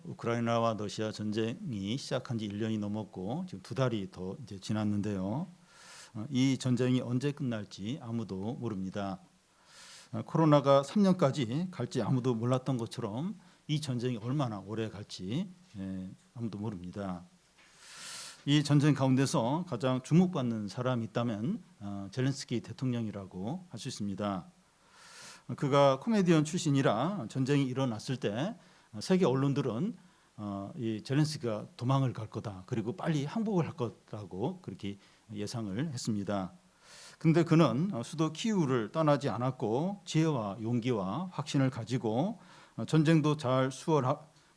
우크라이나와 러시아 전쟁이 시작한 지 1년이 넘었고 지금 2달이 더 이제 지났는데요. 이 전쟁이 언제 끝날지 아무도 모릅니다. 코로나가 3년까지 갈지 아무도 몰랐던 것처럼 이 전쟁이 얼마나 오래 갈지 아무도 모릅니다. 이 전쟁 가운데서 가장 주목받는 사람이 있다면 젤렌스키 대통령이라고 할 수 있습니다. 그가 코미디언 출신이라 전쟁이 일어났을 때 세계 언론들은 이 젤렌스키가 도망을 갈 거다, 그리고 빨리 항복을 할 거라고 그렇게 예상을 했습니다. 근데 그는 수도 키이우를 떠나지 않았고 지혜와 용기와 확신을 가지고 전쟁도 잘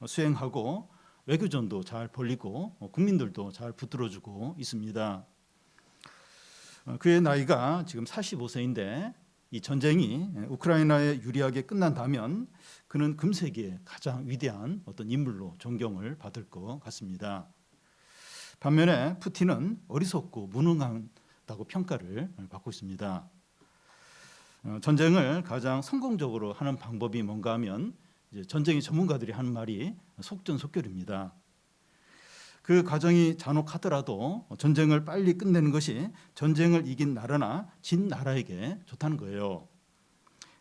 수행하고 외교전도 잘 벌리고 국민들도 잘 붙들어주고 있습니다. 그의 나이가 지금 45세인데 이 전쟁이 우크라이나에 유리하게 끝난다면 그는 금세기의 가장 위대한 어떤 인물로 존경을 받을 것 같습니다. 반면에 푸틴은 어리석고 무능하다고 평가를 받고 있습니다. 전쟁을 가장 성공적으로 하는 방법이 뭔가 하면 이제 전쟁의 전문가들이 하는 말이 속전속결입니다. 그 과정이 잔혹하더라도 전쟁을 빨리 끝내는 것이 전쟁을 이긴 나라나 진 나라에게 좋다는 거예요.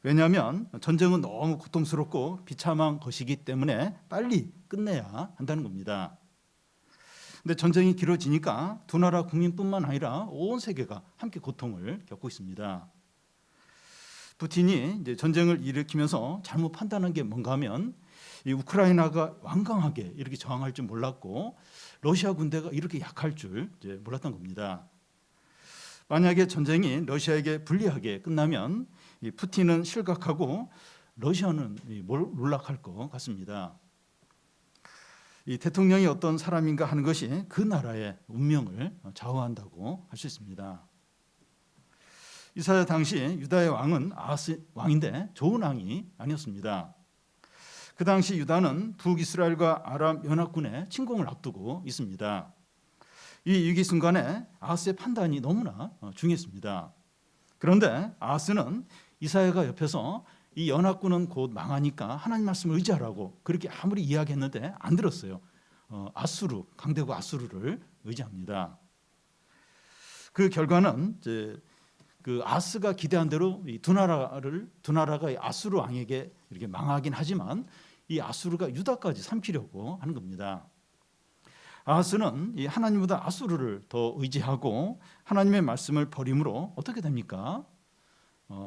왜냐하면 전쟁은 너무 고통스럽고 비참한 것이기 때문에 빨리 끝내야 한다는 겁니다. 근데 전쟁이 길어지니까 두 나라 국민뿐만 아니라 온 세계가 함께 고통을 겪고 있습니다. 푸틴이 이제 전쟁을 일으키면서 잘못 판단한 게 뭔가 하면 이 우크라이나가 완강하게 이렇게 저항할 줄 몰랐고 러시아 군대가 이렇게 약할 줄 이제 몰랐던 겁니다. 만약에 전쟁이 러시아에게 불리하게 끝나면 이 푸틴은 실각하고 러시아는 몰락할 것 같습니다. 이 대통령이 어떤 사람인가 하는 것이 그 나라의 운명을 좌우한다고 할 수 있습니다. 이사야 당시 유다의 왕은 아하스 왕인데 좋은 왕이 아니었습니다. 그 당시 유다는 북이스라엘과 아람 연합군의 침공을 앞두고 있습니다. 이 위기 순간에 아하스의 판단이 너무나 중요했습니다. 그런데 아하스는 이사야가 옆에서 이 연합군은 곧 망하니까 하나님 말씀을 의지하라고 그렇게 아무리 이야기했는데 안 들었어요. 아수르, 강대국 아수르를 의지합니다. 그 결과는 이제 그 아하스가 기대한 대로 이 두 나라가 아수르 왕에게 이렇게 망하긴 하지만 이 아수르가 유다까지 삼키려고 하는 겁니다. 아하스는 이 하나님보다 아수르를 더 의지하고 하나님의 말씀을 버림으로 어떻게 됩니까?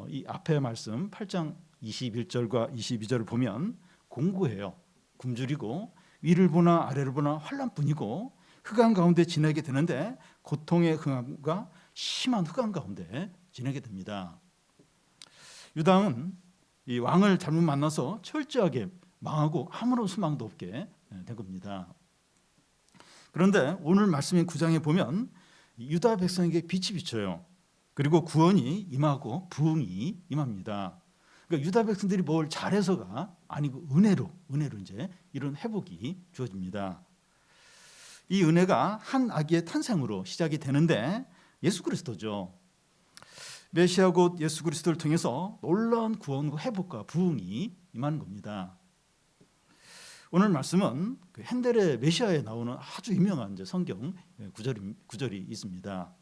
이 앞에 말씀 8장 21절과 22절을 보면 공고해요. 굶주리고 위를 보나 아래를 보나 환란뿐이고 흑암 가운데 지내게 되는데 고통의 흑암과 심한 흑암 가운데 지내게 됩니다. 유다는 이 왕을 잘못 만나서 철저하게 망하고 아무런 소망도 없게 된 겁니다. 그런데 오늘 말씀인 9장에 보면 유다 백성에게 빛이 비쳐요. 그리고 구원이 임하고 부흥이 임합니다. 그러니까 유다 백성들이 뭘 잘해서가 아니고 은혜로 이제 이런 회복이 주어집니다. 이 은혜가 한 아기의 탄생으로 시작이 되는데 예수 그리스도죠. 메시아 곧 예수 그리스도를 통해서 놀라운 구원과 회복과 부흥이 임하는 겁니다. 오늘 말씀은 그 핸델의 메시아에 나오는 아주 유명한 이제 성경 구절이 있습니다.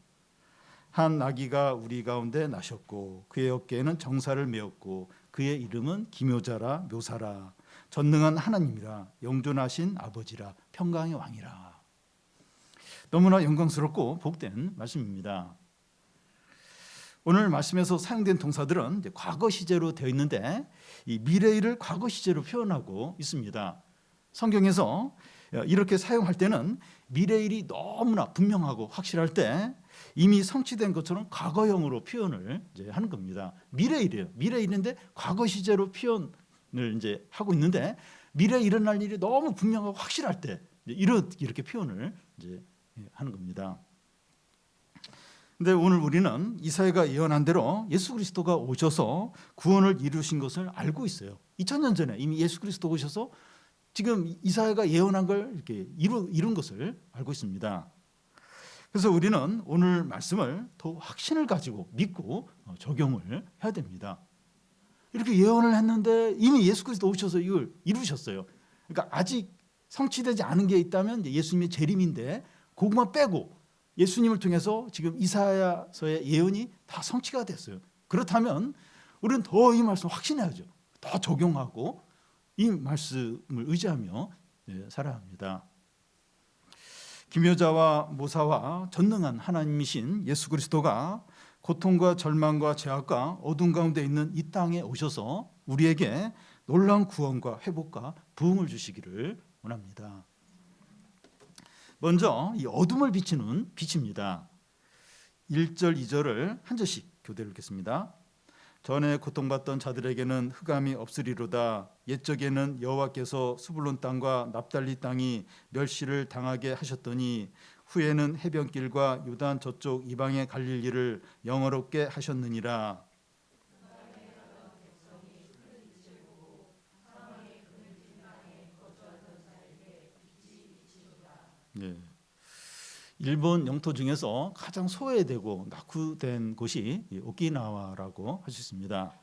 한 아기가 우리 가운데 나셨고 그의 어깨에는 정사를 메었고 그의 이름은 기묘자라 묘사라 전능한 하나님이라 영존하신 아버지라 평강의 왕이라. 너무나 영광스럽고 복된 말씀입니다. 오늘 말씀에서 사용된 동사들은 이제 과거 시제로 되어 있는데 이 미래일을 과거 시제로 표현하고 있습니다. 성경에서 이렇게 사용할 때는 미래일이 너무나 분명하고 확실할 때 이미 성취된 것처럼 과거형으로 표현을 이제 하는 겁니다. 미래일이에요. 미래일인데 과거 시제로 표현을 이제 하고 있는데 미래에 일어날 일이 너무 분명하고 확실할 때 이렇게 표현을 이제 하는 겁니다. 근데 오늘 우리는 이사야가 예언한 대로 예수 그리스도가 오셔서 구원을 이루신 것을 알고 있어요. 2000년 전에 이미 예수 그리스도 오셔서 지금 이사야가 예언한 걸 이렇게 이룬 것을 알고 있습니다. 그래서 우리는 오늘 말씀을 더 확신을 가지고 믿고 적용을 해야 됩니다. 이렇게 예언을 했는데 이미 예수 그리스도 오셔서 이걸 이루셨어요. 그러니까 아직 성취되지 않은 게 있다면 이제 예수님의 재림인데 그것만 빼고 예수님을 통해서 지금 이사야서의 예언이 다 성취가 됐어요. 그렇다면 우리는 더 이 말씀 확신해야죠. 더 적용하고 이 말씀을 의지하며 살아야 합니다. 기묘자와 모사와 전능한 하나님이신 예수 그리스도가 고통과 절망과 죄악과 어둠 가운데 있는 이 땅에 오셔서 우리에게 놀라운 구원과 회복과 부흥을 주시기를 원합니다. 먼저 이 어둠을 비치는 빛입니다. 1절 2절을 한 절씩 교대를 읽겠습니다. 전에 고통받던 자들에게는 흑암이 없으리로다. 옛적에는 여호와께서 스불론 땅과 납달리 땅이 멸시를 당하게 하셨더니 후에는 해변길과 요단 저쪽 이방의 갈릴리를 영화롭게 하셨느니라. 네. 일본 영토 중에서 가장 소외되고 낙후된 곳이 오키나와라고 할 수 있습니다.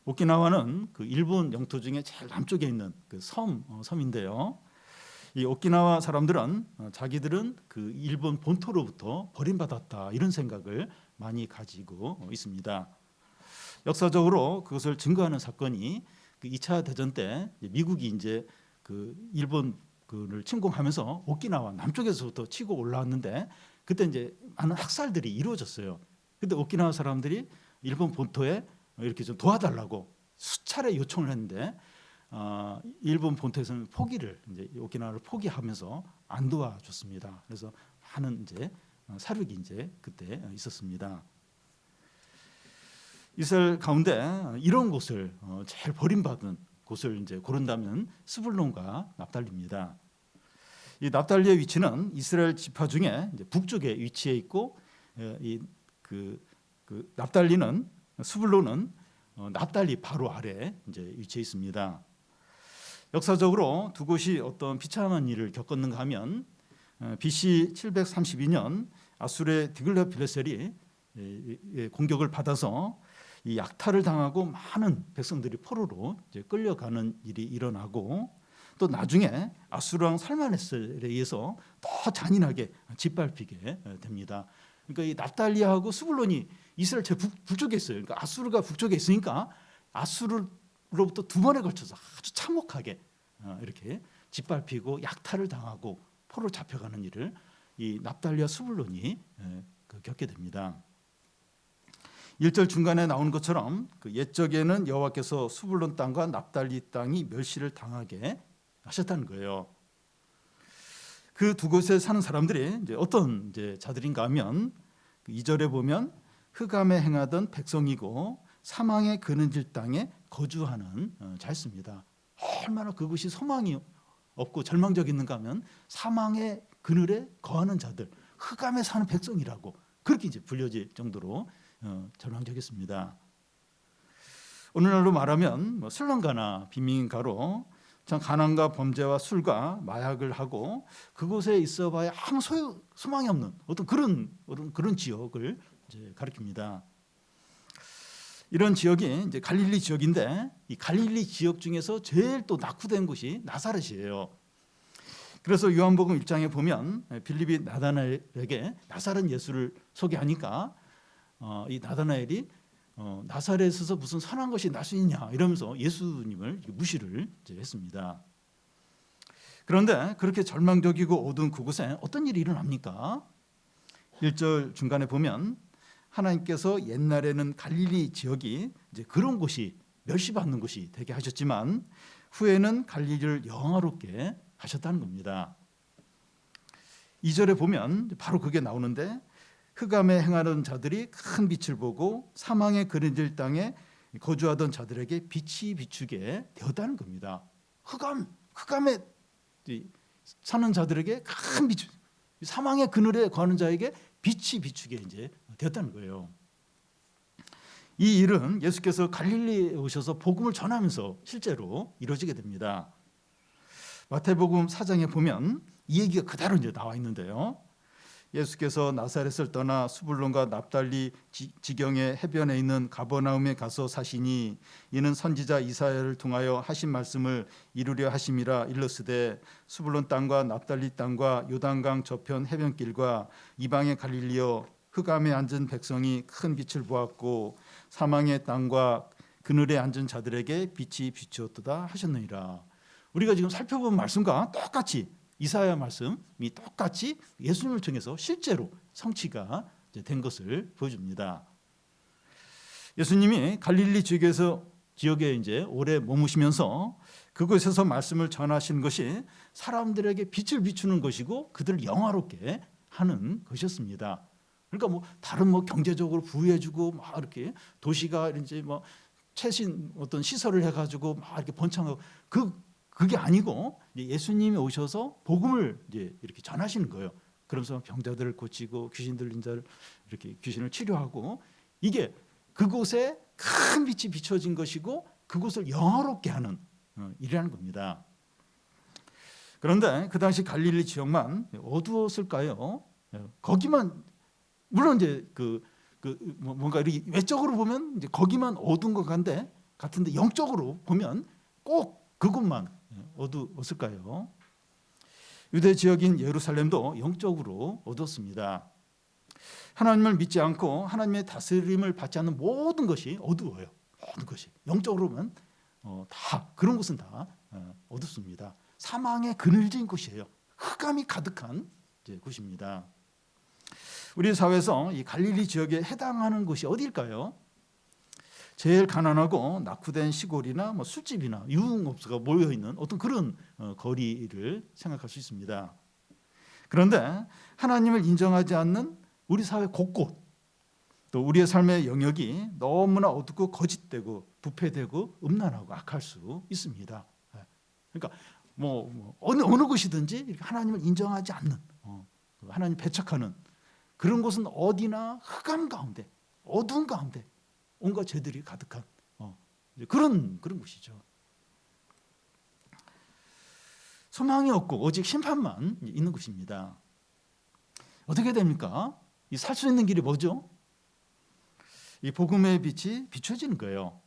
오키나와는 그 일본 영토 중에 제일 남쪽에 있는 그 섬인데요. 이 오키나와 사람들은 자기들은 그 일본 본토로부터 버림받았다 이런 생각을 많이 가지고 있습니다. 역사적으로 그것을 증거하는 사건이 그 2차 대전 때 미국이 이제 그 일본 그를 침공하면서 오키나와 남쪽에서부터 치고 올라왔는데 그때 이제 많은 학살들이 이루어졌어요. 근데 오키나와 사람들이 일본 본토에 이렇게 좀 도와달라고 수차례 요청을 했는데 일본 본토에서는 포기를 이제 오키나와를 포기하면서 안 도와줬습니다. 그래서 많은 이제 사륙이 이제 그때 있었습니다. 이스라엘 가운데 이런 곳을 제일 버림받은 곳을 이제 고른다면 스불론과 납달리입니다. 이 납달리의 위치는 이스라엘 지파 중에 이제 북쪽에 위치해 있고 그 납달리는 스불론은 납달리 바로 아래 이제 위치해 있습니다. 역사적으로 두 곳이 어떤 비참한 일을 겪었는가 하면 BC 732년 아수르의 디글라필레셀이 공격을 받아서 이 약탈을 당하고 많은 백성들이 포로로 이제 끌려가는 일이 일어나고 또 나중에 아수르 왕 살마네셀에 의해서 더 잔인하게 짓밟히게 됩니다. 그러니까 이 납달리하고 스불론이 이스라엘 제 북쪽에 있어요. 그러니까 아수르가 북쪽에 있으니까 아수르로부터 두 번에 걸쳐서 아주 참혹하게 이렇게 짓밟히고 약탈을 당하고 포로 잡혀가는 일을 이 납달리와 스불론이 겪게 됩니다. 1절 중간에 나오는 것처럼 그 옛적에는 여호와께서 스불론 땅과 납달리 땅이 멸시를 당하게 하셨다는 거예요. 그 두 곳에 사는 사람들이 이제 어떤 이제 자들인가 하면 2절에 보면 흑암에 행하던 백성이고 사망의 그늘질 땅에 거주하는 자였습니다. 얼마나 그곳이 소망이 없고 절망적인가 하면 사망의 그늘에 거하는 자들, 흑암에 사는 백성이라고 그렇게 이제 불려질 정도로 절망적이었습니다. 오늘날로 말하면 뭐 슬럼가나 빈민가로 참 가난과 범죄와 술과 마약을 하고 그곳에 있어봐야 아무 소망이 없는 어떤 그런 지역을 이제 가리킵니다. 이런 지역이 이제 갈릴리 지역인데 이 갈릴리 지역 중에서 제일 또 낙후된 곳이 나사렛이에요. 그래서 요한복음 1장에 보면 빌립이 나다나엘에게 나사렛 예수를 소개하니까 이 나다나엘이 나사렛에서 무슨 선한 것이 날 수 있냐 이러면서 예수님을 무시를 이제 했습니다. 그런데 그렇게 절망적이고 어두운 그곳에 어떤 일이 일어납니까? 1절 중간에 보면 하나님께서 옛날에는 갈릴리 지역이 이제 그런 곳이 멸시받는 곳이 되게 하셨지만 후에는 갈릴리를 영화롭게 하셨다는 겁니다. 2절에 보면 바로 그게 나오는데 흑암에 행하는 자들이 큰 빛을 보고 사망의 그늘질 땅에 거주하던 자들에게 빛이 비추게 되었다는 겁니다. 흑암에 사는 자들에게 큰 빛, 사망의 그늘에 거하는 자에게 빛이 비추게 이제 되었다는 거예요. 이 일은 예수께서 갈릴리에 오셔서 복음을 전하면서 실제로 이루어지게 됩니다. 마태복음 4장에 보면 이 얘기가 그대로 이제 나와 있는데요. 예수께서 나사렛을 떠나 수불론과 납달리 지경의 해변에 있는 가버나움에 가서 사시니 이는 선지자 이사야를 통하여 하신 말씀을 이루려 하심이라. 일러스되 수불론 땅과 납달리 땅과 요단강 저편 해변길과 이방의 갈릴리여, 흑암에 앉은 백성이 큰 빛을 보았고 사망의 땅과 그늘에 앉은 자들에게 빛이 비추었도다 하셨느니라. 우리가 지금 살펴본 말씀과 똑같이 이사야 말씀이 똑같이 예수님을 통해서 실제로 성취가 된 것을 보여줍니다. 예수님이 갈릴리 지역에 이제 오래 머무시면서 그곳에서 말씀을 전하신 것이 사람들에게 빛을 비추는 것이고 그들을 영화롭게 하는 것이었습니다. 그러니까 뭐 다른 뭐 경제적으로 부유해주고 막 이렇게 도시가 이제 뭐 최신 어떤 시설을 해가지고 막 이렇게 번창하고 그게 아니고 예수님이 오셔서 복음을 이제 이렇게 전하시는 거예요. 그러면서 병자들을 고치고 귀신 들린 자를 이렇게 귀신을 치료하고, 이게 그곳에 큰 빛이 비춰진 것이고 그곳을 영화롭게 하는 일이라는 겁니다. 그런데 그 당시 갈릴리 지역만 어두웠을까요? 거기만 물론 이제 뭔가 이렇게 외적으로 보면 이제 거기만 어두운 것 같은데 영적으로 보면 꼭 그곳만 어두웠을까요? 유대 지역인 예루살렘도 영적으로 어두웠습니다. 하나님을 믿지 않고 하나님의 다스림을 받지 않는 모든 것이 어두워요. 모든 것이 영적으로 보면 다 그런 곳은 다 어둡습니다. 사망의 그늘진 곳이에요. 흑암이 가득한 곳입니다. 우리 사회에서 이 갈릴리 지역에 해당하는 곳이 어디일까요? 제일 가난하고 낙후된 시골이나 뭐 술집이나 유흥업소가 모여 있는 어떤 그런 거리를 생각할 수 있습니다. 그런데 하나님을 인정하지 않는 우리 사회 곳곳, 또 우리의 삶의 영역이 너무나 어둡고 거짓되고 부패되고 음란하고 악할 수 있습니다. 그러니까 뭐 어느 곳이든지 하나님을 인정하지 않는, 하나님 배척하는 그런 곳은 어디나 흑암 가운데, 어두운 가운데 온갖 죄들이 가득한 그런 곳이죠. 소망이 없고 오직 심판만 있는 곳입니다. 어떻게 됩니까? 살 수 있는 길이 뭐죠? 이 복음의 빛이 비춰지는 거예요.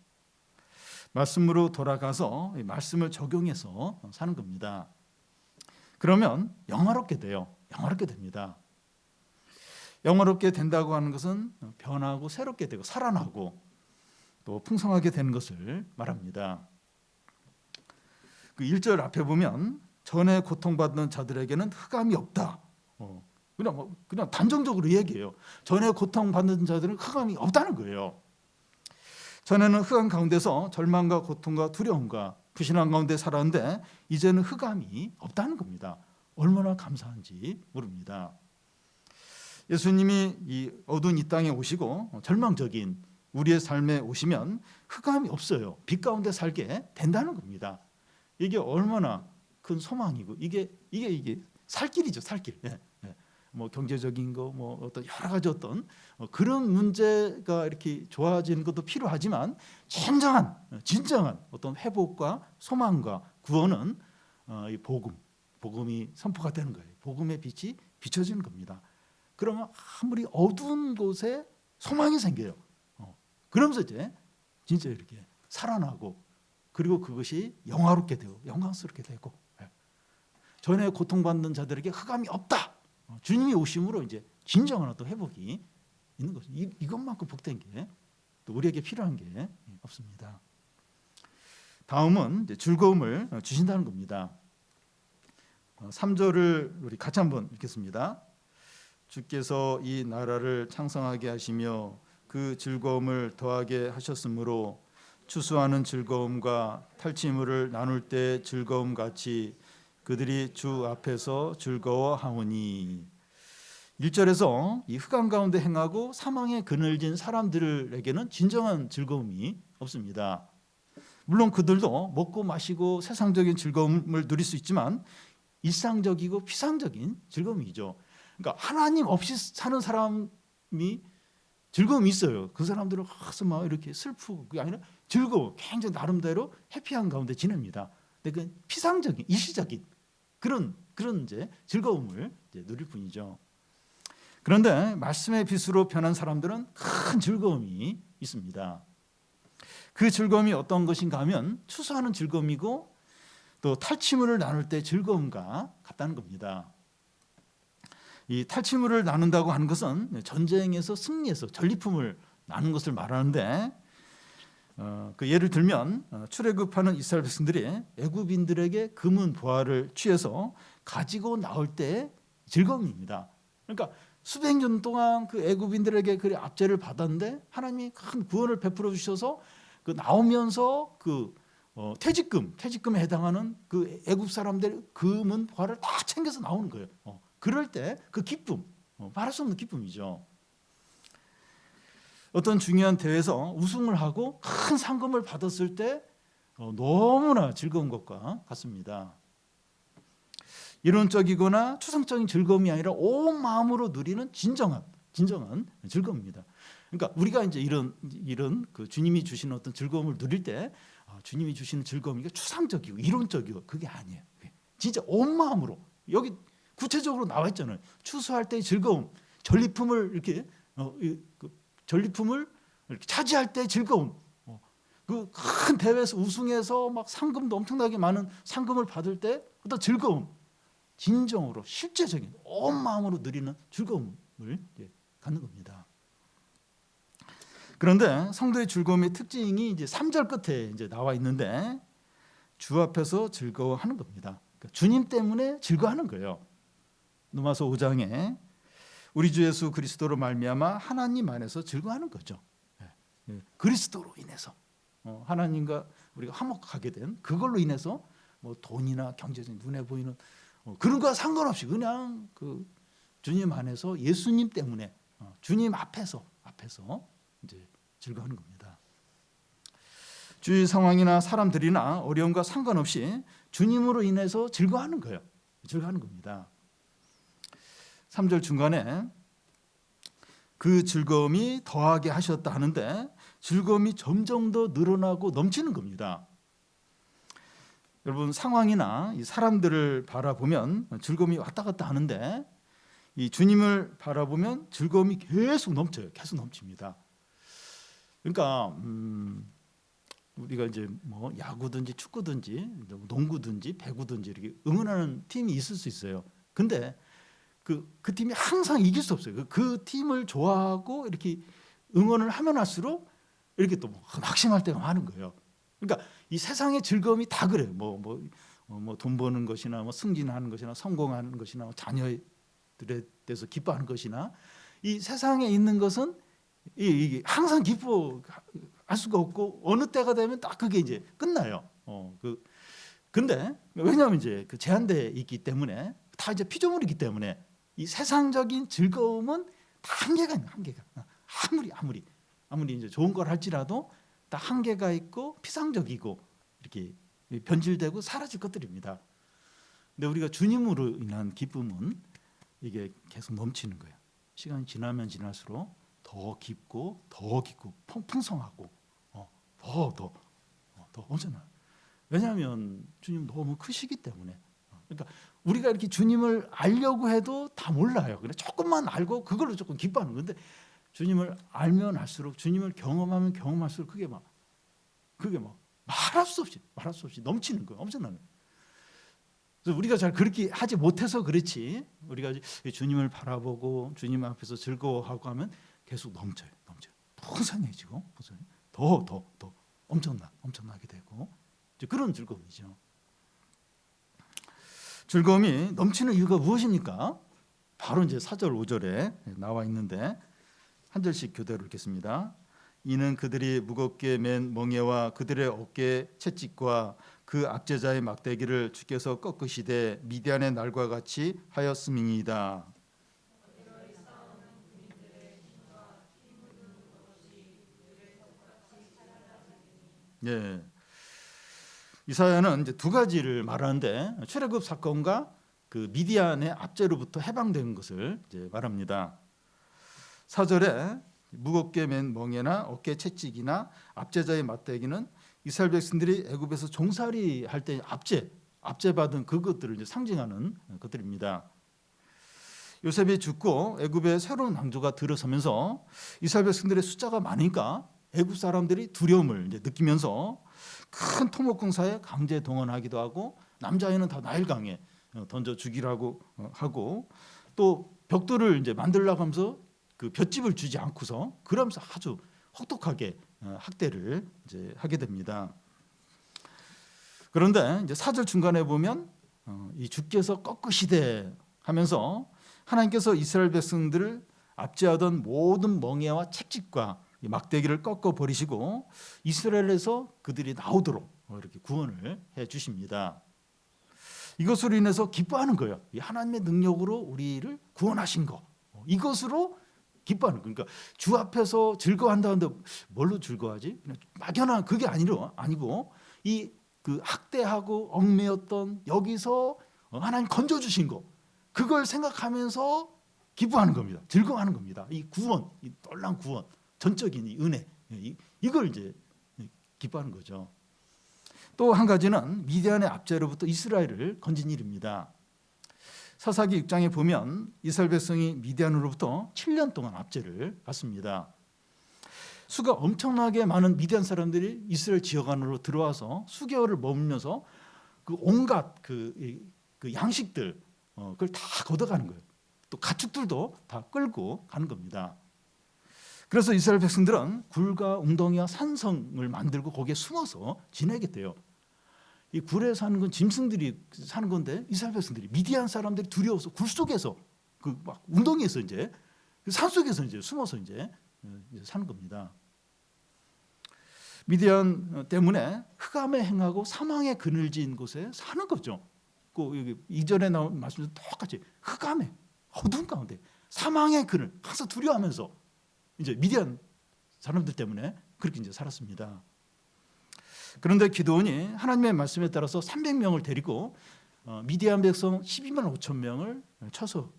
말씀으로 돌아가서 말씀을 적용해서 사는 겁니다. 그러면 영화롭게 돼요. 영화롭게 됩니다. 영화롭게 된다고 하는 것은 변하고 새롭게 되고 살아나고 또 풍성하게 되는 것을 말합니다. 그 1절 앞에 보면 전에 고통받는 자들에게는 흑암이 없다. 그냥 단정적으로 얘기해요. 전에 고통받는 자들은 흑암이 없다는 거예요. 전에는 흑암 가운데서 절망과 고통과 두려움과 불신앙 가운데 살았는데 이제는 흑암이 없다는 겁니다. 얼마나 감사한지 모릅니다. 예수님이 이 어두운 이 땅에 오시고 절망적인 우리의 삶에 오시면 흑암이 없어요. 빛 가운데 살게 된다는 겁니다. 이게 얼마나 큰 소망이고 이게 살 길이죠, 살 길. 뭐 경제적인 거, 뭐 어떤 여러 가지 어떤 그런 문제가 이렇게 좋아지는 것도 필요하지만 진정한 어떤 회복과 소망과 구원은 이 복음이 선포가 되는 거예요. 복음의 빛이 비춰지는 겁니다. 그러면 아무리 어두운 곳에 소망이 생겨요. 그러면서 이제 진짜 이렇게 살아나고 그리고 그것이 영화롭게 되고 영광스럽게 되고 전에 고통받는 자들에게 흑암이 없다. 주님이 오심으로 이제 진정한 어떤 회복이 있는 거죠. 이것만큼 복된 게 또 우리에게 필요한 게 없습니다. 다음은 이제 즐거움을 주신다는 겁니다. 3절을 우리 같이 한번 읽겠습니다. 주께서 이 나라를 창성하게 하시며 그 즐거움을 더하게 하셨으므로 추수하는 즐거움과 탈취물을 나눌 때 즐거움 같이 그들이 주 앞에서 즐거워하오니. 1절에서 이 흑암 가운데 행하고 사망의 그늘진 사람들에게는 진정한 즐거움이 없습니다. 물론 그들도 먹고 마시고 세상적인 즐거움을 누릴 수 있지만 일상적이고 피상적인 즐거움이죠. 그러니까 하나님 없이 사는 사람이 즐거움이 있어요. 그 사람들은 막 이렇게 슬프고 그게 아니라 즐거워, 굉장히 나름대로 해피한 가운데 지냅니다. 근데 그 피상적인, 일시적인 그런 이제 즐거움을 이제 누릴 뿐이죠. 그런데 말씀의 빛으로 변한 사람들은 큰 즐거움이 있습니다. 그 즐거움이 어떤 것인가 하면 추수하는 즐거움이고 또 탈취물을 나눌 때 즐거움과 같다는 겁니다. 이 탈취물을 나눈다고 하는 것은 전쟁에서 승리해서 전리품을 나눈 것을 말하는데, 그 예를 들면 출애굽하는 이스라엘 백성들이 애굽인들에게 금은 보화를 취해서 가지고 나올 때 즐거움입니다. 그러니까 수백 년 동안 그 애굽인들에게 그 압제를 받았는데 하나님이 큰 구원을 베풀어 주셔서 그 나오면서 그 퇴직금에 해당하는 그 애굽 사람들 금은 보화를 다 챙겨서 나오는 거예요. 그럴 때 그 기쁨, 말할 수 없는 기쁨이죠. 어떤 중요한 대회에서 우승을 하고 큰 상금을 받았을 때 너무나 즐거운 것과 같습니다. 이론적이거나 추상적인 즐거움이 아니라 온 마음으로 누리는 진정한 즐거움입니다. 그러니까 우리가 이제 이런 그 주님이 주시는 어떤 즐거움을 누릴 때 주님이 주시는 즐거움이 추상적이고 이론적이고 그게 아니에요. 진짜 온 마음으로, 여기 구체적으로 나와 있잖아요. 추수할 때의 즐거움, 전리품을 이렇게 전리품을 이렇게 차지할 때의 즐거움, 그 큰 대회에서 우승해서 막 상금도 엄청나게 많은 상금을 받을 때 어떤 즐거움, 진정으로 실제적인 온 마음으로 누리는 즐거움을 갖는 겁니다. 그런데 성도의 즐거움의 특징이 이제 3절 끝에 이제 나와 있는데 주 앞에서 즐거워하는 겁니다. 그러니까 주님 때문에 즐거워하는 거예요. 로마서 5장에 우리 주 예수 그리스도로 말미암아 하나님 안에서 즐거워하는 거죠. 그리스도로 인해서 하나님과 우리가 화목하게 된 그걸로 인해서 뭐 돈이나 경제적인 눈에 보이는 그런 거와 상관없이 그냥 그 주님 안에서 예수님 때문에 주님 앞에서 이제 즐거워하는 겁니다. 주위 상황이나 사람들이나 어려움과 상관없이 주님으로 인해서 즐거워하는 거예요. 즐거워하는 겁니다. 3절 중간에 그 즐거움이 더하게 하셨다 하는데 즐거움이 점점 더 늘어나고 넘치는 겁니다. 여러분, 상황이나 이 사람들을 바라보면 즐거움이 왔다 갔다 하는데 이 주님을 바라보면 즐거움이 계속 넘쳐요. 계속 넘칩니다. 그러니까 우리가 이제 뭐 야구든지 축구든지 농구든지 배구든지 이렇게 응원하는 팀이 있을 수 있어요. 근데 그 팀이 항상 이길 수 없어요. 그 팀을 좋아하고 이렇게 응원을 하면 할수록 이렇게 또 낙심할 때가 많은 거예요. 그러니까 이 세상의 즐거움이 다 그래요. 뭐 돈 버는 것이나 뭐 승진하는 것이나 성공하는 것이나 뭐 자녀들에 대해서 기뻐하는 것이나 이 세상에 있는 것은 이게 항상 기뻐할 수가 없고 어느 때가 되면 딱 그게 이제 끝나요. 근데 왜냐하면 이제 그 제한돼 있기 때문에 다 이제 피조물이기 때문에 이 세상적인 즐거움은 다 한계가 있는 한계가 아무리 이제 좋은 걸 할지라도 다 한계가 있고 피상적이고 이렇게 변질되고 사라질 것들입니다. 근데 우리가 주님으로 인한 기쁨은 이게 계속 넘치는 거예요. 시간이 지나면 지날수록 더 깊고 풍성하고 더 엄청나요. 왜냐하면 주님 너무 크시기 때문에. 그러니까 우리가 이렇게 주님을 알려고 해도 다 몰라요. 그래 조금만 알고 그걸로 조금 기뻐하는 건데 주님을 알면 알수록 주님을 경험하면 경험할수록 그게 막 말할 수 없이 넘치는 거예요. 엄청나요. 그래서 우리가 잘 그렇게 하지 못해서 그렇지 우리가 주님을 바라보고 주님 앞에서 즐거워하고 하면 계속 넘쳐요. 풍성해지고 더 엄청나게 되고 그런 즐거움이죠. 즐거움이 넘치는 이유가 무엇입니까? 바로 이제 4절 5절에 나와 있는데 한 절씩 교대로 읽겠습니다. 이는 그들이 무겁게 맨 멍에와 그들의 어깨 채찍과 그 압제자의 막대기를 주께서 꺾으시되 미디안의 날과 같이 하였음이니이다. 예. 이사야는 이제 두 가지를 말하는데 출애굽 사건과 그 미디안의 압제로부터 해방된 것을 이제 말합니다. 4절에 무겁게 맨 멍에나 어깨 채찍이나 압제자의 맞대기는 이스라엘 백성들이 애굽에서 종살이 할 때 압제받은 그것들을 이제 상징하는 것들입니다. 요셉이 죽고 애굽에 새로운 왕조가 들어서면서 이스라엘 백성들의 숫자가 많으니까 애굽 사람들이 두려움을 이제 느끼면서 큰 토목 공사에 강제 동원하기도 하고 남자아이는 다 나일강에 던져 죽이라고 하고 또 벽돌을 이제 만들려고 하면서 그 볏짚을 주지 않고서 그러면서 아주 혹독하게 학대를 이제 하게 됩니다. 그런데 이제 4절 중간에 보면 이 주께서 꺾으시되 하면서 하나님께서 이스라엘 백성들을 압제하던 모든 멍에와 채찍과 막대기를 꺾어 버리시고 이스라엘에서 그들이 나오도록 이렇게 구원을 해 주십니다. 이것으로 인해서 기뻐하는 거예요. 하나님의 능력으로 우리를 구원하신 거. 이것으로 기뻐하는 거예요. 그러니까 주 앞에서 즐거워한다는데 뭘로 즐거워하지? 막연한 그게 아니고 이 그 학대하고 얽매였던 여기서 하나님 건져 주신 거. 그걸 생각하면서 기뻐하는 겁니다. 즐거워하는 겁니다. 이 구원, 이 놀라운 구원, 전적인 이 은혜, 이걸 이제 기뻐하는 거죠. 또 한 가지는 미디안의 압제로부터 이스라엘을 건진 일입니다. 사사기 6장에 보면 이스라엘 백성이 미디안으로부터 7년 동안 압제를 받습니다. 수가 엄청나게 많은 미디안 사람들이 이스라엘 지역 안으로 들어와서 수개월을 머물면서 그 온갖 그 양식들 그걸 다 걷어가는 거예요. 또 가축들도 다 끌고 가는 겁니다. 그래서 이스라엘 백성들은 굴과 웅덩이와 산성을 만들고 거기에 숨어서 지내게 돼요. 이 굴에 사는 건 짐승들이 사는 건데 이스라엘 백성들이 미디안 사람들이 두려워서 굴 속에서 그 막 웅덩이에서 이제 산 속에서 이제 숨어서 이제 사는 겁니다. 미디안 때문에 흑암에 행하고 사망에 그늘진 곳에 사는 거죠. 그 여기 이전에 나온 말씀도 똑같이 흑암에 어두운 가운데 사망의 그늘 항상 두려워하면서 이제 미디안 사람들 때문에 그렇게 이제 살았습니다. 그런데 기드온이 하나님의 말씀에 따라서 300명을 데리고 미디안 백성 12만 5천 명을 쳐서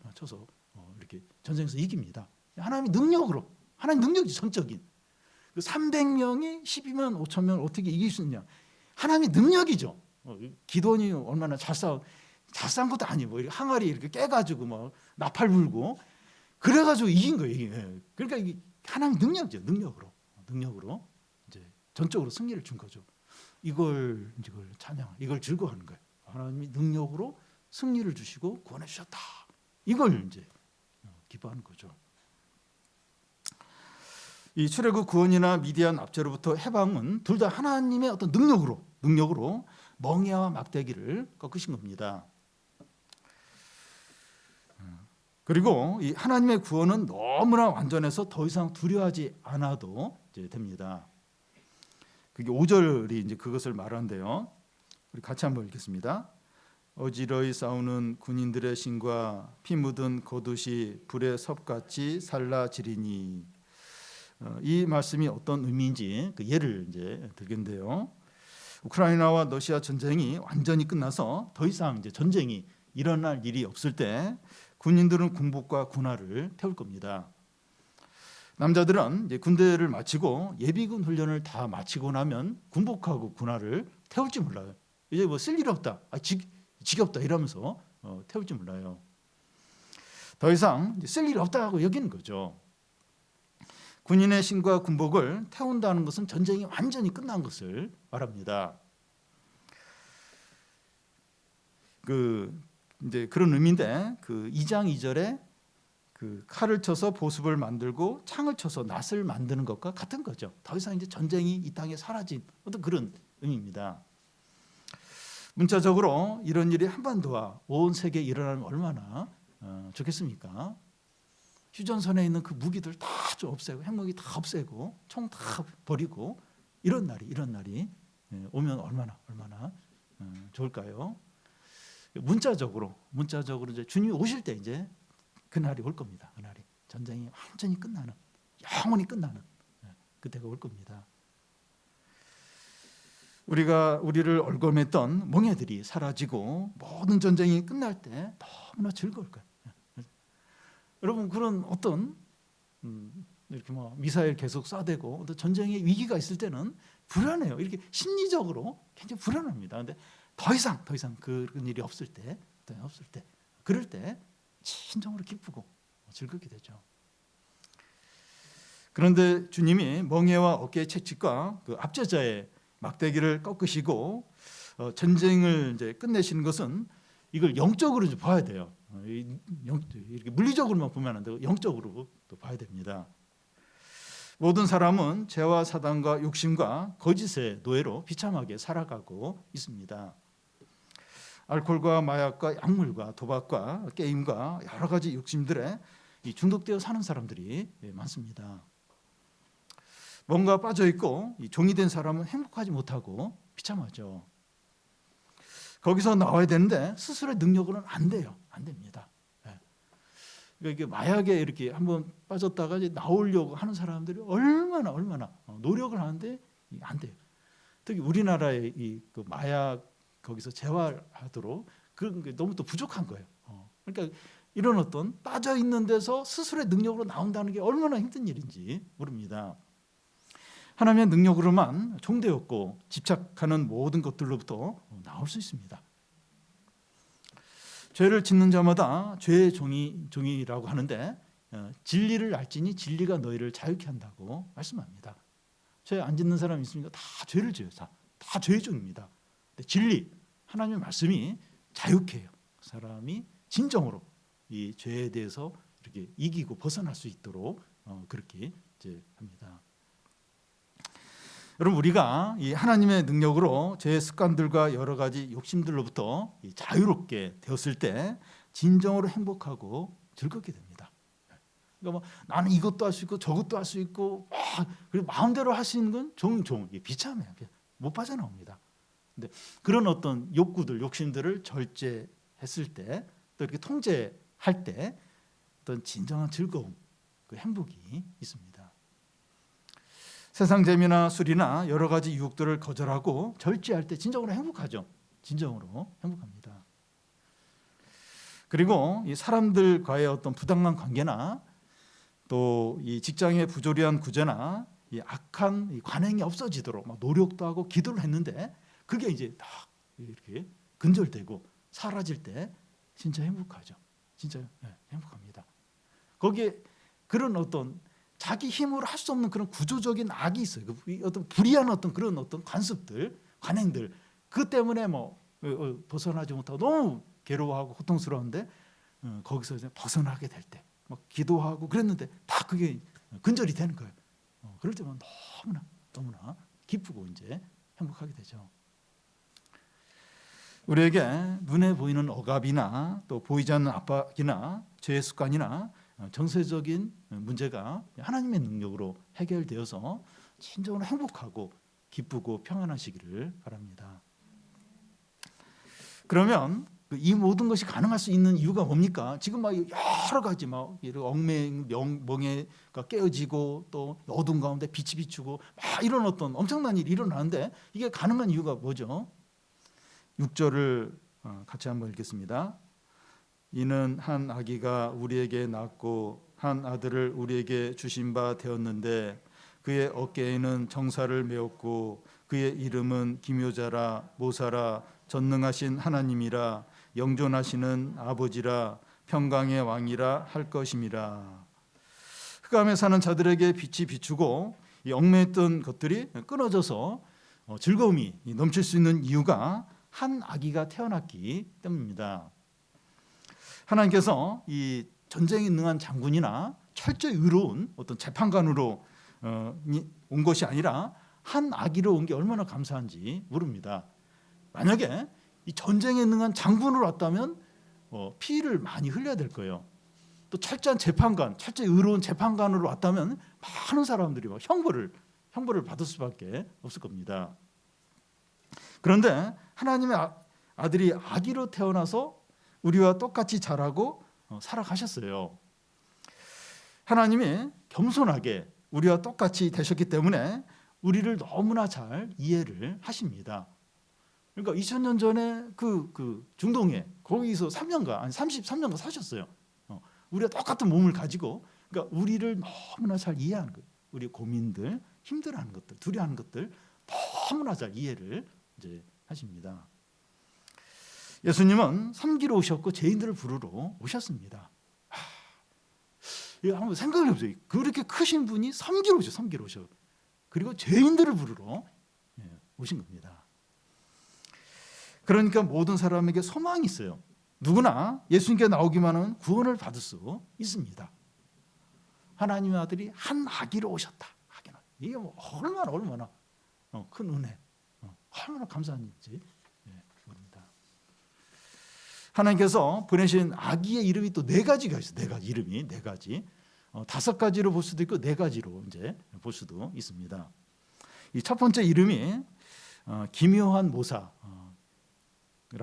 이렇게 전쟁에서 이깁니다. 하나님의 능력으로, 하나님 능력이 전적인 그 300명이 12만 5천 명을 어떻게 이길 수 있냐? 하나님의 능력이죠. 기드온이 얼마나 잘 싸운 것도 아니고 뭐 항아리 이렇게 깨가지고 뭐 나팔 불고 그래가지고 이긴 거예요. 이게. 그러니까 이게 하나님의 능력이죠. 능력으로 이제 전적으로 승리를 준 거죠. 이걸 찬양, 이걸 즐거워하는 거예요. 하나님이 능력으로 승리를 주시고 구원해 주셨다. 이걸 이제 기뻐하는 거죠. 이 출애굽 구원이나 미디안 압제로부터 해방은 둘 다 하나님의 어떤 능력으로 멍에와 막대기를 꺾으신 겁니다. 그리고 이 하나님의 구원은 너무나 완전해서 더 이상 두려워하지 않아도 이제 됩니다. 그게 5절이 이제 그것을 말하는데요. 우리 같이 한번 읽겠습니다. 어지러이 싸우는 군인들의 신과 피 묻은 겉옷이 불의 섭같이 살라지리니. 이 말씀이 어떤 의미인지 그 예를 이제 들겠는데요. 우크라이나와 러시아 전쟁이 완전히 끝나서 더 이상 이제 전쟁이 일어날 일이 없을 때 군인들은 군복과 군화를 태울 겁니다. 남자들은 이제 군대를 마치고 예비군 훈련을 다 마치고 나면 군복하고 군화를 태울지 몰라요. 이제 뭐 쓸 일 없다, 지겹다 이러면서 태울지 몰라요. 더 이상 쓸 일 없다고 여기는 거죠. 군인의 신과 군복을 태운다는 것은 전쟁이 완전히 끝난 것을 말합니다. 이제 그런 의미인데 그 2장 2절에 그 칼을 쳐서 보습을 만들고 창을 쳐서 낫을 만드는 것과 같은 거죠. 더 이상 이제 전쟁이 이 땅에 사라진 어떤 그런 의미입니다. 문자적으로 이런 일이 한반도와 온 세계에 일어나면 얼마나 좋겠습니까? 휴전선에 있는 그 무기들 다 좀 없애고 핵무기 다 없애고 총 다 버리고 이런 날이 오면 얼마나 좋을까요? 문자적으로 이제 주님이 오실 때 이제 그 날이 올 겁니다. 그 날이 전쟁이 완전히 끝나는, 영원히 끝나는 그때가 올 겁니다. 우리를 얽어맸던 멍에들이 사라지고 모든 전쟁이 끝날 때 너무나 즐거울 거예요. 여러분 그런 어떤 이렇게 뭐 미사일 계속 쏴대고 어떤 전쟁의 위기가 있을 때는 불안해요. 이렇게 심리적으로 굉장히 불안합니다. 근데 더 이상 그런 일이 없을 때 그럴 때 진정으로 기쁘고 즐겁게 되죠. 그런데 주님이 멍에와 어깨의 채찍과 그 압제자의 막대기를 꺾으시고 전쟁을 이제 끝내시는 것은 이걸 영적으로 이제 봐야 돼요. 이렇게 물리적으로만 보면 안 되고 영적으로 또 봐야 됩니다. 모든 사람은 죄와 사단과 욕심과 거짓의 노예로 비참하게 살아가고 있습니다. 알코올과 마약과 약물과 도박과 게임과 여러 가지 욕심들에 중독되어 사는 사람들이 많습니다. 뭔가 빠져있고 종이 된 사람은 행복하지 못하고 비참하죠. 거기서 나와야 되는데 스스로의 능력으로는 안 돼요. 안 됩니다. 그러니까 이게 마약에 이렇게 한번 빠졌다가 이제 나오려고 하는 사람들이 얼마나 노력을 하는데 안 돼요. 특히 우리나라의 그 마약 거기서 재활하도록 그런 게 너무 또 부족한 거예요. 그러니까 이런 어떤 빠져 있는 데서 스스로의 능력으로 나온다는 게 얼마나 힘든 일인지 모릅니다. 하나님의 능력으로만 종되었고 집착하는 모든 것들로부터 나올 수 있습니다. 죄를 짓는 자마다 죄의 종이라고 하는데 진리를 알지니 진리가 너희를 자유케 한다고 말씀합니다. 죄 안 짓는 사람이 있습니까? 다 죄를 지어요. 다 죄의 종입니다. 근데 진리, 하나님의 말씀이 자유케 해요. 사람이 진정으로 이 죄에 대해서 이렇게 이기고 벗어날 수 있도록 그렇게 이제 합니다. 여러분, 우리가 이 하나님의 능력으로 죄의 습관들과 여러 가지 욕심들로부터 자유롭게 되었을 때 진정으로 행복하고 즐겁게 됩니다. 그러니까 뭐 나는 이것도 할 수 있고 저것도 할 수 있고 그리고 마음대로 할 수 있는 건 비참해요. 못 빠져나옵니다. 근데 그런 어떤 욕구들, 욕심들을 절제했을 때, 또 이렇게 통제할 때 어떤 진정한 즐거움, 그 행복이 있습니다. 세상 재미나 술이나 여러 가지 유혹들을 거절하고 절제할 때 진정으로 행복하죠. 진정으로 행복합니다. 그리고 이 사람들과의 어떤 부당한 관계나 또 이 직장의 부조리한 구조나 이 악한 이 관행이 없어지도록 막 노력도 하고 기도를 했는데 그게 이제 딱 이렇게 근절되고 사라질 때 진짜 행복하죠. 진짜 행복합니다. 거기에 그런 어떤 자기 힘으로 할 수 없는 그런 구조적인 악이 있어요. 어떤 불의한 어떤 그런 어떤 관습들, 관행들, 그 때문에 뭐 벗어나지 못하고 너무 괴로워하고 고통스러운데 거기서 이제 벗어나게 될 때, 막 기도하고 그랬는데 다 그게 근절이 되는 거예요. 그럴 때만 너무나 기쁘고 이제 행복하게 되죠. 우리에게 눈에 보이는 억압이나 또 보이지 않는 압박이나 죄의 습관이나 정세적인 문제가 하나님의 능력으로 해결되어서 진정으로 행복하고 기쁘고 평안하시기를 바랍니다. 그러면 이 모든 것이 가능할 수 있는 이유가 뭡니까? 지금 막 여러 가지 막 멍에가 깨어지고 또 어둠 가운데 빛이 비추고 막 이런 어떤 엄청난 일이 일어나는데 이게 가능한 이유가 뭐죠? 6절을 같이 한번 읽겠습니다. 이는 한 아기가 우리에게 낳고 한 아들을 우리에게 주신 바 되었는데 그의 어깨에는 정사를 메었고 그의 이름은 기묘자라 모사라 전능하신 하나님이라 영존하시는 아버지라 평강의 왕이라 할 것임이라. 흑암에 사는 자들에게 빛이 비추고 이 얽매였던 것들이 끊어져서 즐거움이 넘칠 수 있는 이유가 한 아기가 태어났기 때문입니다. 하나님께서 이 전쟁에 능한 장군이나 철저히 의로운 어떤 재판관으로 온 것이 아니라 한 아기로 온 게 얼마나 감사한지 모릅니다. 만약에 이 전쟁에 능한 장군으로 왔다면 피를 많이 흘려야 될 거예요. 또 철저한 재판관, 철저히 의로운 재판관으로 왔다면 많은 사람들이 형벌을 받을 수밖에 없을 겁니다. 그런데 하나님의 아들이 아기로 태어나서 우리와 똑같이 자라고 살아가셨어요. 하나님이 겸손하게 우리와 똑같이 되셨기 때문에 우리를 너무나 잘 이해를 하십니다. 그러니까 2000년 전에 그 중동에 거기서 33년간 사셨어요. 우리가 똑같은 몸을 가지고 그러니까 우리를 너무나 잘 이해하는 거예요. 우리의 고민들, 힘들어하는 것들, 두려워하는 것들 너무나 잘 이해를 이제 하십니다. 예수님은 섬기러 오셨고 죄인들을 부르러 오셨습니다. 이거 한번 생각해 보세요. 그렇게 크신 분이 섬기러 오셔. 그리고 죄인들을 부르러 오신 겁니다. 그러니까 모든 사람에게 소망이 있어요. 누구나 예수님께 나오기만 하면 구원을 받을 수 있습니다. 하나님의 아들이 한 아기로 오셨다. 이게 뭐 얼마나 큰 은혜, 얼마나 감사한 일인지 모릅니다. 하나님께서 보내신 아기의 이름이 또 4가지가 있어요. 4가지 이름이 4가지. 5가지로 볼 수도 있고 4가지로 이제 볼 수도 있습니다. 이 첫 번째 이름이 기묘한 모사라고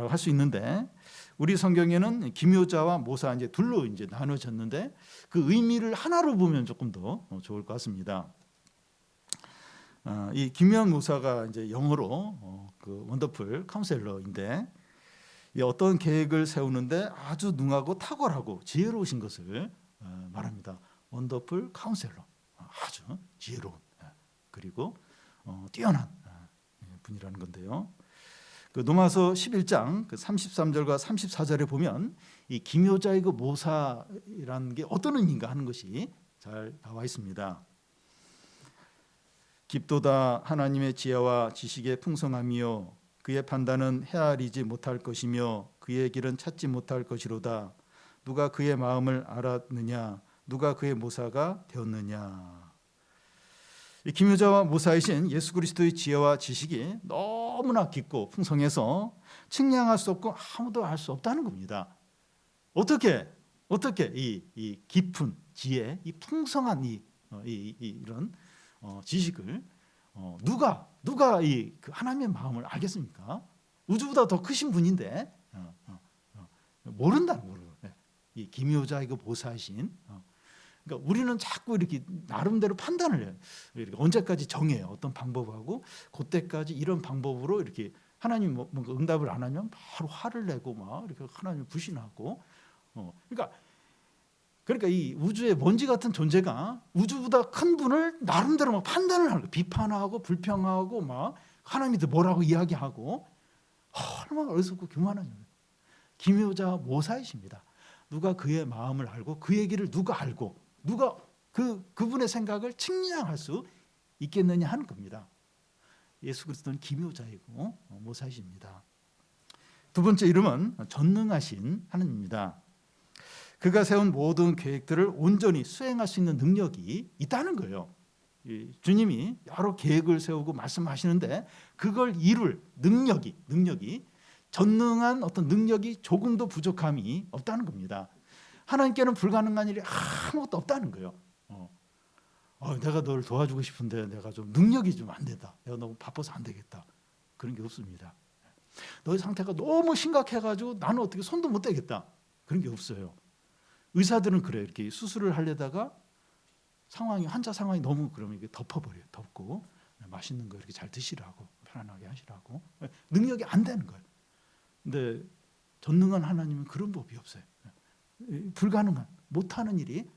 할 수 있는데, 우리 성경에는 기묘자와 모사 이제 둘로 이제 나눠졌는데 그 의미를 하나로 보면 조금 더 좋을 것 같습니다. 이 기묘한 모사가 이제 영어로 그 원더풀 카운셀러인데, 어떤 계획을 세우는데 아주 능하고 탁월하고 지혜로우신 것을 말합니다. 원더풀 카운셀러, 아주 지혜로운 그리고 뛰어난 분이라는 건데요. 그 로마서 11장 그 33절과 34절에 보면 이 기묘자이고 모사라는 게 어떤 의미인가 하는 것이 잘 나와 있습니다. 깊도다 하나님의 지혜와 지식의 풍성함이요 그의 판단은 헤아리지 못할 것이며 그의 길은 찾지 못할 것이로다. 누가 그의 마음을 알았느냐? 누가 그의 모사가 되었느냐? 이 기묘자와 모사이신 예수 그리스도의 지혜와 지식이 너무나 깊고 풍성해서 측량할 수 없고 아무도 알 수 없다는 겁니다. 어떻게 이 깊은 지혜, 이 풍성한 이런 지식을 누가 그 하나님의 마음을 알겠습니까? 우주보다 더 크신 분인데 모른다는 거예요. 이 기묘자이고 모사이신. 그러니까 우리는 자꾸 이렇게 나름대로 판단을 해요. 이렇게 언제까지 정해요. 어떤 방법하고 그때까지 이런 방법으로 이렇게 하나님 뭔가 응답을 안 하면 바로 화를 내고 막 이렇게 하나님을 부신하고. 그러니까 이 우주의 먼지 같은 존재가 우주보다 큰 분을 나름대로 막 판단을 하는 거예요. 비판하고 불평하고 막 하나님한테 뭐라고 이야기하고, 얼마나 어리석고 교만한 거예요. 기묘자 모사이십니다. 누가 그의 마음을 알고 그 얘기를 누가 알고 누가 그분의 생각을 측량할 수 있겠느냐 하는 겁니다. 예수 그리스도는 기묘자이고 모사이십니다. 두 번째 이름은 전능하신 하나님입니다. 그가 세운 모든 계획들을 온전히 수행할 수 있는 능력이 있다는 거예요. 주님이 여러 계획을 세우고 말씀하시는데 그걸 이룰 능력이 전능한 어떤 능력이 조금도 부족함이 없다는 겁니다. 하나님께는 불가능한 일이 아무것도 없다는 거예요. 내가 너를 도와주고 싶은데 내가 좀 능력이 좀 안 된다. 내가 너무 바빠서 안 되겠다. 그런 게 없습니다. 너의 상태가 너무 심각해가지고 나는 어떻게 손도 못 대겠다. 그런 게 없어요. 의사들은 그래요. 이렇게 수술을 하려다가 환자 상황이 너무 그러면 이게 덮어버려요. 덮고 맛있는 거 이렇게 잘 드시라고, 편안하게 하시라고. 능력이 안 되는 거예요. 근데 전능한 하나님은 그런 법이 없어요. 불가능한, 못하는 일이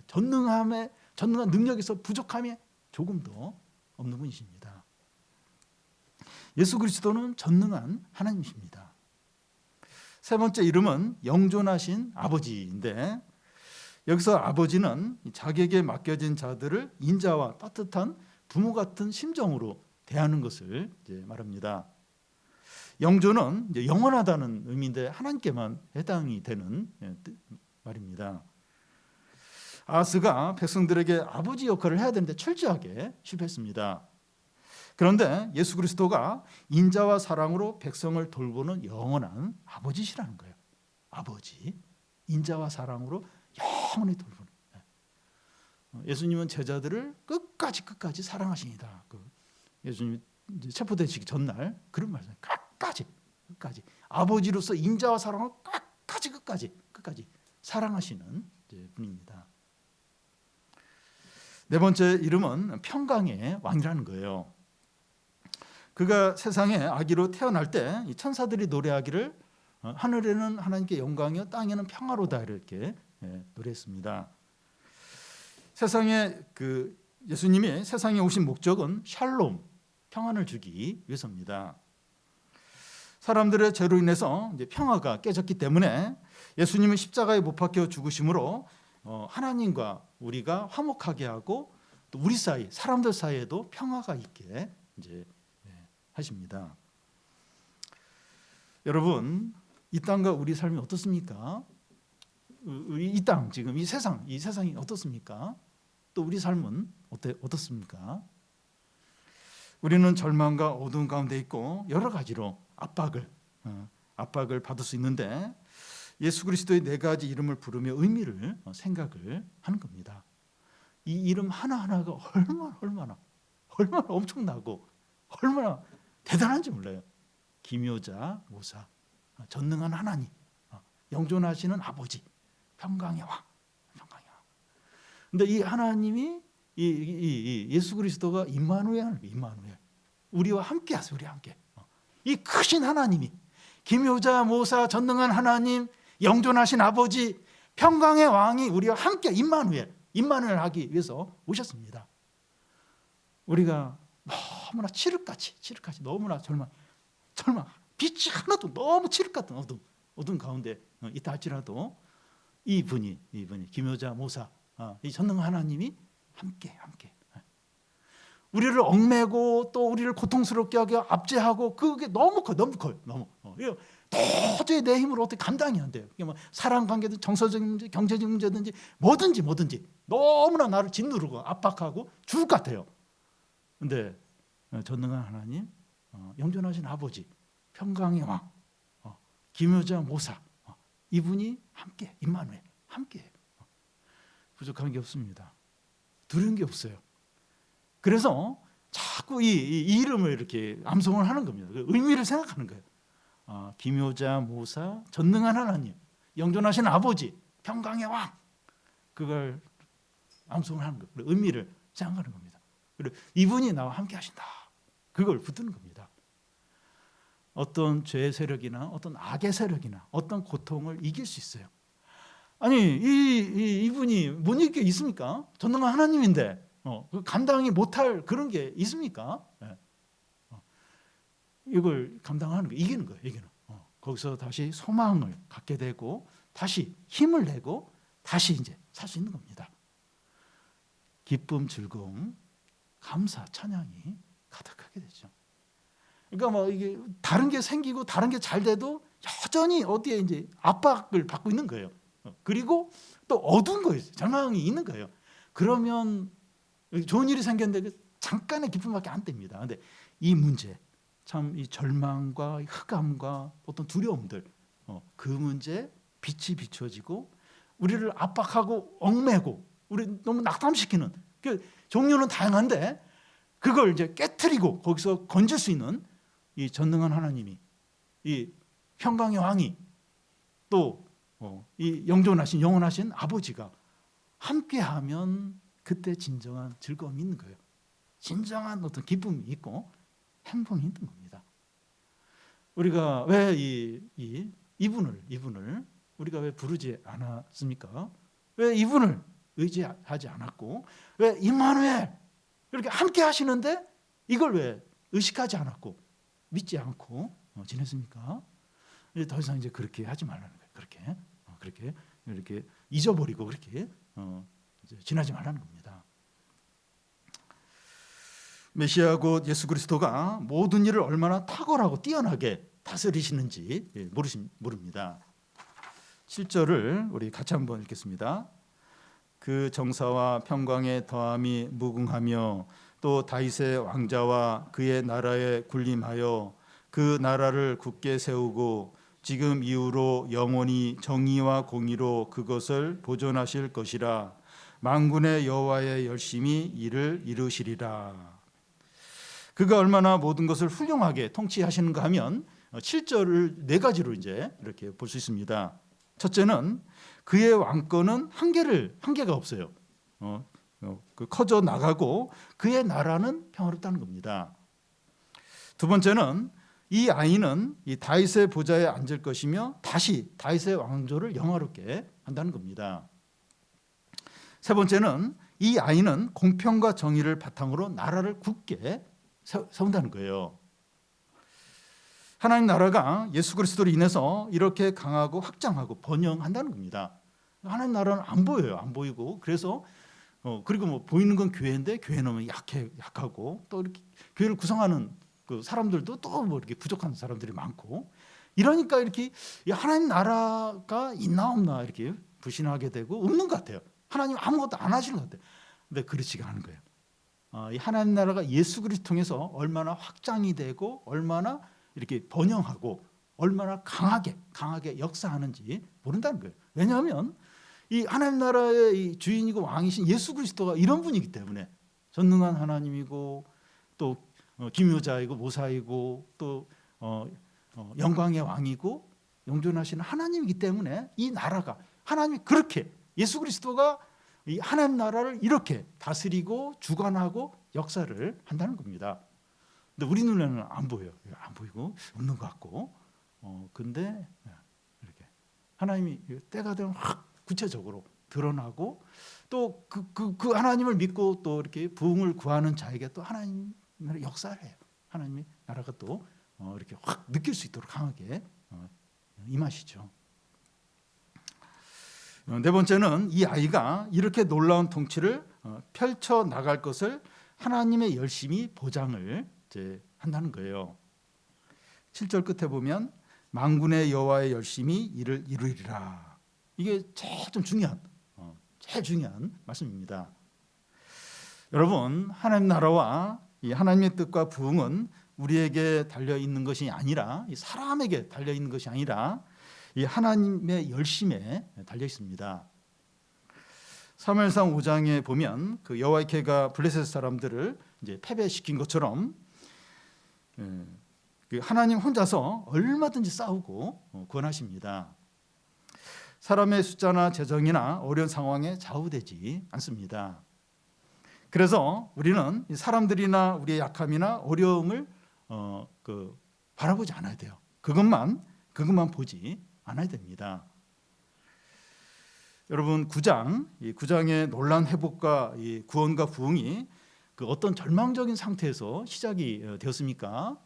전능한 능력에서 부족함이 조금도 없는 분이십니다. 예수 그리스도는 전능한 하나님이십니다. 세 번째 이름은 영존하신 아버지인데, 여기서 아버지는 자기에게 맡겨진 자들을 인자와 따뜻한 부모 같은 심정으로 대하는 것을 이제 말합니다. 영존은 이제 영원하다는 의미인데 하나님께만 해당이 되는 말입니다. 아하스가 백성들에게 아버지 역할을 해야 되는데 철저하게 실패했습니다. 그런데 예수 그리스도가 인자와 사랑으로 백성을 돌보는 영원한 아버지시라는 거예요. 아버지, 인자와 사랑으로 영원히 돌보는. 예수님은 제자들을 끝까지 사랑하십니다. 예수님 체포되시기 전날 그런 말씀. 끝까지 아버지로서 인자와 사랑을 끝까지 사랑하시는 분입니다. 네 번째 이름은 평강의 왕이라는 거예요. 그가 세상에 아기로 태어날 때 천사들이 노래하기를 하늘에는 하나님께 영광이요 땅에는 평화로다 이렇게 노래했습니다. 예수님이 세상에 오신 목적은 샬롬, 평안을 주기 위해서입니다. 사람들의 죄로 인해서 이제 평화가 깨졌기 때문에 예수님은 십자가에 못 박혀 죽으심으로 하나님과 우리가 화목하게 하고 또 우리 사이 사람들 사이에도 평화가 있게 이제 하십니다. 여러분, 이 땅과 우리 삶이 어떻습니까? 이 땅 지금 이 세상이 어떻습니까? 또 우리 삶은 어떻습니까? 우리는 절망과 어두운 가운데 있고 여러 가지로 압박을 받을 수 있는데 예수 그리스도의 네 가지 이름을 부르며 의미를 생각을 하는 겁니다. 이 이름 하나하나가 얼마나 엄청나고 얼마나 대단한지 몰라요. 기묘자 모사, 전능한 하나님, 영존하시는 아버지, 평강의 왕. 근데 이 하나님이 이 예수 그리스도가 임마누엘, 우리와 함께 하세요. 우리와 함께. 이 크신 하나님이 기묘자 모사, 전능한 하나님, 영존하신 아버지, 평강의 왕이 우리와 함께 임마누엘 하기 위해서 오셨습니다. 우리가 너무나 칠흑같이 너무나 절망, 빛이 하나도 너무 칠흑 같은 어둠 가운데 있다 할지라도 이분이 기묘자 모사, 이 전능한 하나님이 함께 우리를 얽매고 또 우리를 고통스럽게 하게 압제하고 그게 너무 커요. 도저히 내 힘으로 어떻게 감당이 안 돼요. 뭐 사랑 관계든 정서적인 문제, 경제적 문제든지 뭐든지 너무나 나를 짓누르고 압박하고 죽을 것 같아요. 근데 전능한 하나님, 영존하신 아버지, 평강의 왕, 기묘자 모사, 이분이 함께 임마누엘 함께 부족한 게 없습니다. 두려운 게 없어요. 그래서 자꾸 이 이름을 이렇게 암송을 하는 겁니다. 의미를 생각하는 거예요. 기묘자 모사, 전능한 하나님, 영존하신 아버지, 평강의 왕, 그걸 암송을 하는 거예요. 의미를 생각하는 겁니다. 그리고 이분이 나와 함께 하신다. 그걸 붙드는 겁니다. 어떤 죄의 세력이나 어떤 악의 세력이나 어떤 고통을 이길 수 있어요. 아니 이분이 못 이길 게 있습니까? 전능한 하나님인데 감당이 못할 그런 게 있습니까? 이걸 감당하는 거, 이기는 거예요. 거기서 다시 소망을 갖게 되고 다시 힘을 내고 다시 이제 살 수 있는 겁니다. 기쁨, 즐거움, 감사, 찬양이 가득하게 되죠. 그러니까 뭐 이게 다른 게 생기고 다른 게 잘 돼도 여전히 어디에 이제 압박을 받고 있는 거예요. 그리고 또 어두운 거예요. 절망이 있는 거예요. 그러면 좋은 일이 생겼는데 잠깐의 기쁨밖에 안 됩니다. 그런데 이 문제, 참 이 절망과 흑암과 어떤 두려움들, 그 문제 빛이 비춰지고 우리를 압박하고 얽매고 우리 너무 낙담시키는 그 종류는 다양한데 그걸 이제 깨트리고 거기서 건질 수 있는 이 전능한 하나님이, 이 평강의 왕이, 또 이 영존하신 영원하신 아버지가 함께하면 그때 진정한 즐거움이 있는 거예요. 진정한 어떤 기쁨이 있고 행복이 있는 겁니다. 우리가 왜 이분을 우리가 왜 부르지 않았습니까? 왜 이분을 의지하지 않았고 왜 임마누엘 이렇게 함께 하시는데 이걸 왜 의식하지 않았고 믿지 않고 지냈습니까? 이제 더 이상 이제 그렇게 하지 말라는 거예요. 그렇게 이렇게 잊어버리고 그렇게 이제 지나지 말라는 겁니다. 메시아 곧 예수 그리스도가 모든 일을 얼마나 탁월하고 뛰어나게 다스리시는지 모릅니다. 7절을 우리 같이 한번 읽겠습니다. 그 정사와 평강의 더함이 무궁하며 또 다윗의 왕자와 그의 나라에 군림하여 그 나라를 굳게 세우고 지금 이후로 영원히 정의와 공의로 그것을 보존하실 것이라. 만군의 여호와의 열심히 이를 이루시리라. 그가 얼마나 모든 것을 훌륭하게 통치하시는가 하면 7절을 네 가지로 이제 이렇게 볼 수 있습니다. 첫째는 그의 왕권은 한계가 없어요. 커져 나가고 그의 나라는 평화롭다는 겁니다. 두 번째는 이 아이는 이 다윗의 보좌에 앉을 것이며 다시 다윗의 왕조를 영화롭게 한다는 겁니다. 세 번째는 이 아이는 공평과 정의를 바탕으로 나라를 굳게 세운다는 거예요. 하나님 나라가 예수 그리스도로 인해서 이렇게 강하고 확장하고 번영한다는 겁니다. 하나님 나라는 안 보여요. 안 보이고 그래서 그리고 뭐 보이는 건 교회인데 교회는 약하고 또 이렇게 교회를 구성하는 그 사람들도 또 뭐 이렇게 부족한 사람들이 많고 이러니까 이렇게 하나님 나라가 있나 없나 이렇게 불신하게 되고 없는 것 같아요. 하나님 아무것도 안 하시는 것 같아요. 근데 그렇지가 않은 거예요. 이 하나님 나라가 예수 그리스도 통해서 얼마나 확장이 되고 얼마나 이렇게 번영하고 얼마나 강하게 역사하는지 모른다는 거예요. 왜냐하면 이 하나님 나라의 이 주인이고 왕이신 예수 그리스도가 이런 분이기 때문에 전능한 하나님이고 또 기묘자이고 모사이고 또 영광의 왕이고 영존하시는 하나님이기 때문에 이 나라가 하나님이 그렇게 예수 그리스도가 이 하나님 나라를 이렇게 다스리고 주관하고 역사를 한다는 겁니다. 근데 우리 눈에는 안 보여요. 안 보이고 없는 것 같고 근데 이렇게 하나님이 때가 되면 확 구체적으로 드러나고 또 그 하나님을 믿고 또 이렇게 부흥을 구하는 자에게 또 하나님 나라의 역사를 해요. 하나님의 나라가 또 이렇게 확 느낄 수 있도록 강하게 임하시죠. 네 번째는 이 아이가 이렇게 놀라운 통치를 펼쳐 나갈 것을 하나님의 열심히 보장을 이제 한다는 거예요. 7절 끝에 보면 만군의 여호와의 열심히 이를 이루리라. 이게 제일 중요한 말씀입니다. 여러분, 하나님 나라와 이 하나님의 뜻과 부흥은 우리에게 달려 있는 것이 아니라 이 사람에게 달려 있는 것이 아니라 이 하나님의 열심에 달려 있습니다. 사무엘상 5장에 보면 그 여호와의 개가 블레셋 사람들을 이제 패배시킨 것처럼 하나님 혼자서 얼마든지 싸우고 구원하십니다. 사람의 숫자나 재정이나 어려운 상황에 좌우되지 않습니다. 그래서 우리는 사람들이나 우리의 약함이나 어려움을 바라보지 않아야 돼요. 그것만 보지 않아야 됩니다. 여러분 9장의 놀라운 회복과 구원과 부흥이 그 어떤 절망적인 상태에서 시작이 되었습니까?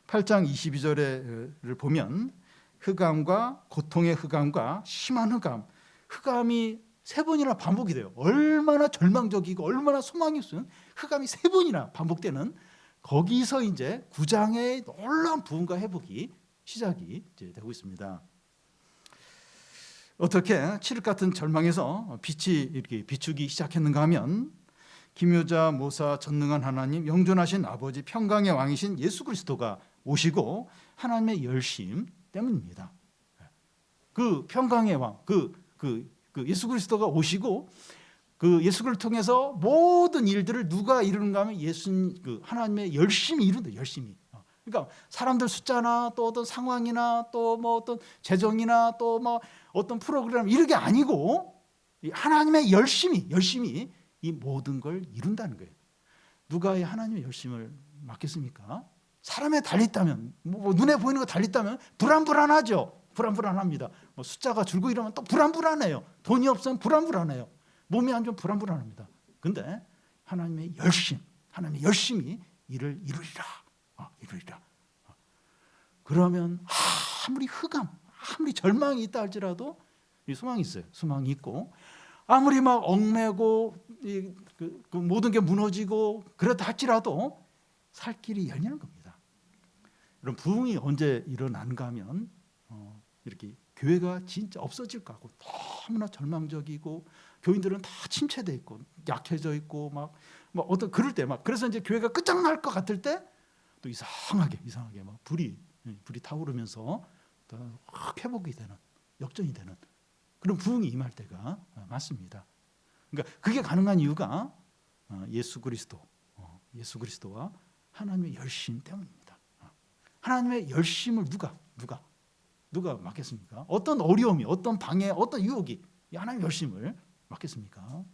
8장 22절을 보면 흑암과 고통의 흑암과 심한 흑암이 3번이나 반복이 돼요. 얼마나 절망적이고 얼마나 소망이 없으면 흑암이 3번이나 반복되는 거기서 이제 9장의 놀라운 부흥과 회복이 시작이 이제 되고 있습니다. 어떻게 칠흑 같은 절망에서 빛이 이렇게 비추기 시작했는가 하면 기묘자, 모사, 전능한 하나님, 영존하신 아버지, 평강의 왕이신 예수 그리스도가 오시고 하나님의 열심 때문입니다. 그 평강의 왕, 그 예수 그리스도가 오시고 그 예수 그리스도를 통해서 모든 일들을 누가 이루는가 하면 하나님의 열심히 이룬다. 열심히. 그러니까 사람들 숫자나 또 어떤 상황이나 또 뭐 어떤 재정이나 또 뭐 어떤 프로그램 이런 게 아니고 하나님의 열심히 이 모든 걸 이룬다는 거예요. 누가 이 하나님의 열심을 맡겠습니까? 사람에 달렸다면 뭐 눈에 보이는 거 달렸다면 불안하죠. 불안합니다. 뭐 숫자가 줄고 이러면 또 불안해요. 돈이 없으면 불안해요. 몸이 안 좋으면 불안합니다. 근데 하나님의 열심히 일을 이루리라. 그러면 아무리 아무리 절망이 있다 할지라도 이 소망이 있어요. 소망이 있고 아무리 막 얽매고 그 모든 게 무너지고 그렇다 할지라도 살 길이 열리는 겁니다. 이런 부흥이 언제 일어나는가 하면 이렇게 교회가 진짜 없어질 거 하고 너무나 절망적이고 교인들은 다 침체돼 있고 약해져 있고 막 어떤 그럴 때 그래서 이제 교회가 끝장날 것 같을 때 또 이상하게 막 불이 타오르면서 확 회복이 되는 역전이 되는 그런 부흥이 임할 때가 많습니다. 그러니까 그게 가능한 이유가 예수 그리스도와 하나님의 열심 때문입니다. 하나님의 열심을 누가 맡겠습니까? 어떤 어려움이, 어떤 방해, 어떤 유혹이 하나님의 열심을 맡겠습니까?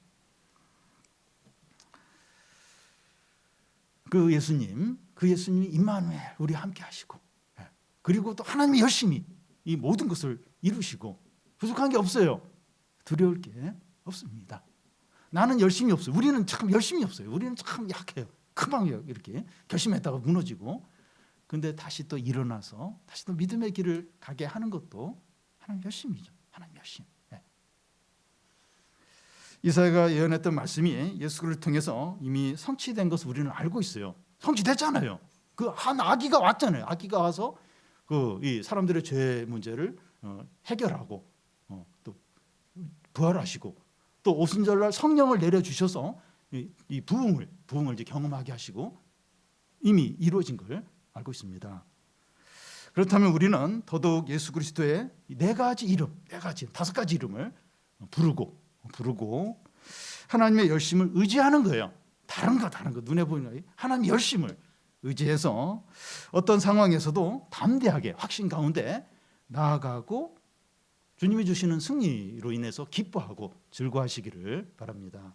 그 예수님이 임마누엘 우리 함께 하시고 그리고 또 하나님의 열심히 이 모든 것을 이루시고 부족한 게 없어요. 두려울 게 없습니다. 나는 열심히 없어요. 우리는 참 열심히 없어요. 우리는 참 약해요. 금방 이렇게 결심했다가 무너지고 근데 다시 또 일어나서 다시 또 믿음의 길을 가게 하는 것도 하나님 열심이죠. 하나님 열심. 이사야가 예언했던 말씀이 예수를 통해서 이미 성취된 것을 우리는 알고 있어요. 성취됐잖아요. 그 한 아기가 왔잖아요. 아기가 와서 이 사람들의 죄 문제를 해결하고 또 부활하시고 또 오순절날 성령을 내려주셔서 이 부흥을 이제 경험하게 하시고 이미 이루어진 걸 알고 있습니다. 그렇다면 우리는 더더욱 예수 그리스도의 네 가지 이름, 다섯 가지 이름을 부르고 하나님의 열심을 의지하는 거예요. 다른 거 눈에 보이는 거 하나님의 열심을 의지해서 어떤 상황에서도 담대하게 확신 가운데 나아가고 주님이 주시는 승리로 인해서 기뻐하고 즐거워하시기를 바랍니다.